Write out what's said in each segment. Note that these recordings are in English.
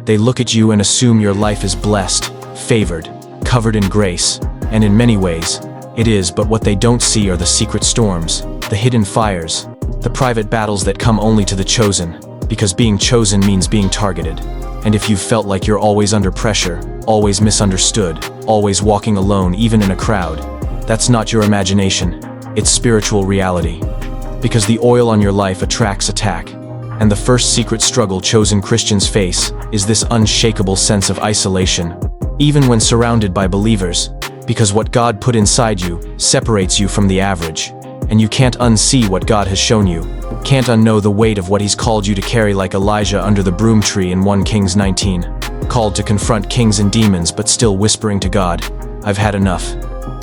They look at you and assume your life is blessed, favored, covered in grace, and in many ways, it is, but what they don't see are the secret storms, the hidden fires, the private battles that come only to the chosen, because being chosen means being targeted. And if you've felt like you're always under pressure, always misunderstood, always walking alone even in a crowd, that's not your imagination, it's spiritual reality. Because the oil on your life attracts attack, and the first secret struggle chosen Christians face is this unshakable sense of isolation, even when surrounded by believers, because what God put inside you separates you from the average, and you can't unsee what God has shown you, can't unknow the weight of what He's called you to carry, like Elijah under the broom tree in 1 Kings 19, called to confront kings and demons but still whispering to God, "I've had enough."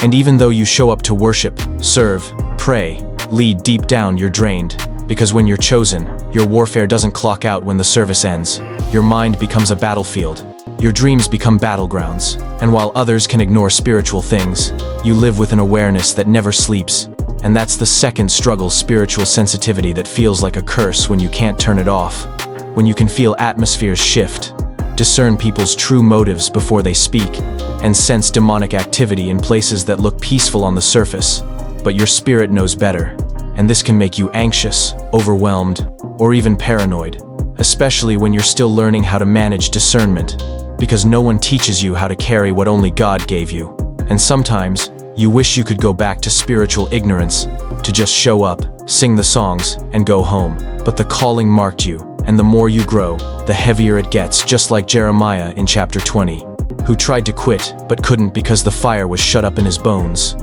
And even though you show up to worship, serve, pray, lead, deep down you're drained, because when you're chosen, your warfare doesn't clock out when the service ends. Your mind becomes a battlefield. Your dreams become battlegrounds, and while others can ignore spiritual things, you live with an awareness that never sleeps. And that's the second struggle, spiritual sensitivity that feels like a curse when you can't turn it off. When you can feel atmospheres shift, discern people's true motives before they speak, and sense demonic activity in places that look peaceful on the surface, but your spirit knows better. And this can make you anxious, overwhelmed, or even paranoid, especially when you're still learning how to manage discernment, because no one teaches you how to carry what only God gave you. And sometimes, you wish you could go back to spiritual ignorance, to just show up, sing the songs, and go home. But the calling marked you, and the more you grow, the heavier it gets, just like Jeremiah in chapter 20, who tried to quit, but couldn't because the fire was shut up in his bones.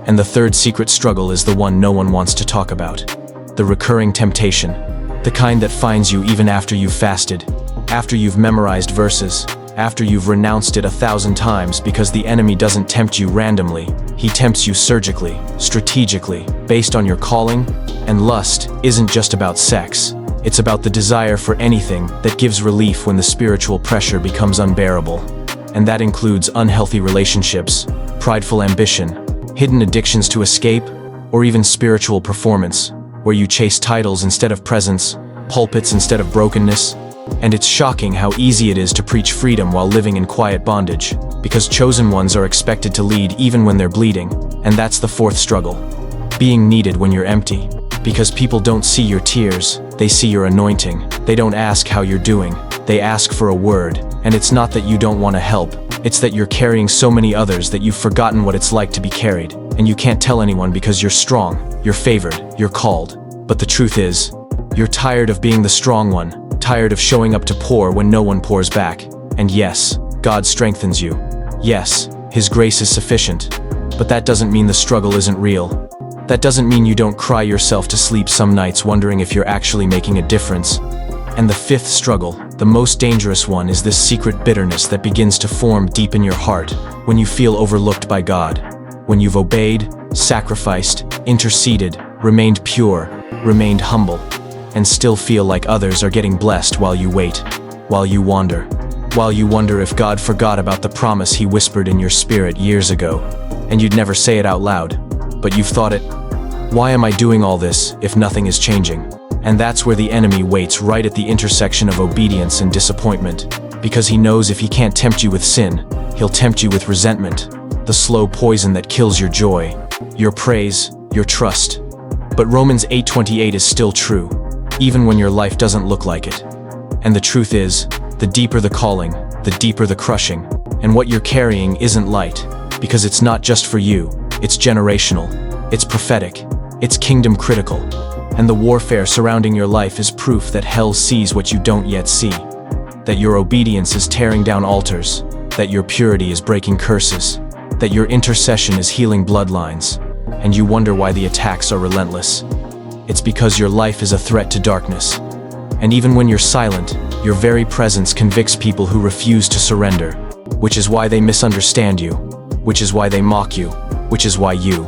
And the third secret struggle is the one no one wants to talk about. The recurring temptation. The kind that finds you even after you've fasted, after you've memorized verses, after you've renounced it 1,000 times, because the enemy doesn't tempt you randomly. He tempts you surgically, strategically, based on your calling. And lust isn't just about sex. It's about the desire for anything that gives relief when the spiritual pressure becomes unbearable. And that includes unhealthy relationships, prideful ambition, hidden addictions to escape, or even spiritual performance, where you chase titles instead of presence, pulpits instead of brokenness. And it's shocking how easy it is to preach freedom while living in quiet bondage, because chosen ones are expected to lead even when they're bleeding. And that's the fourth struggle. Being needed when you're empty. Because people don't see your tears, they see your anointing. They don't ask how you're doing, they ask for a word. And it's not that you don't want to help, it's that you're carrying so many others that you've forgotten what it's like to be carried. And you can't tell anyone because you're strong, you're favored, you're called. But the truth is, you're tired of being the strong one, tired of showing up to pour when no one pours back. And yes, God strengthens you. Yes, His grace is sufficient. But that doesn't mean the struggle isn't real. That doesn't mean you don't cry yourself to sleep some nights wondering if you're actually making a difference. And the fifth struggle, the most dangerous one, is this secret bitterness that begins to form deep in your heart when you feel overlooked by God. When you've obeyed, sacrificed, interceded, remained pure, remained humble, and still feel like others are getting blessed while you wait, while you wonder if God forgot about the promise He whispered in your spirit years ago. And you'd never say it out loud, but you've thought it. Why am I doing all this if nothing is changing? And that's where the enemy waits, right at the intersection of obedience and disappointment, because he knows if he can't tempt you with sin, he'll tempt you with resentment, the slow poison that kills your joy, your praise, your trust. But Romans 8:28 is still true, even when your life doesn't look like it. And the truth is, the deeper the calling, the deeper the crushing. And what you're carrying isn't light, because it's not just for you, it's generational, it's prophetic, it's kingdom critical. And the warfare surrounding your life is proof that hell sees what you don't yet see. That your obedience is tearing down altars, that your purity is breaking curses, that your intercession is healing bloodlines, and you wonder why the attacks are relentless. It's because your life is a threat to darkness. And even when you're silent, your very presence convicts people who refuse to surrender, which is why they misunderstand you, which is why they mock you, which is why you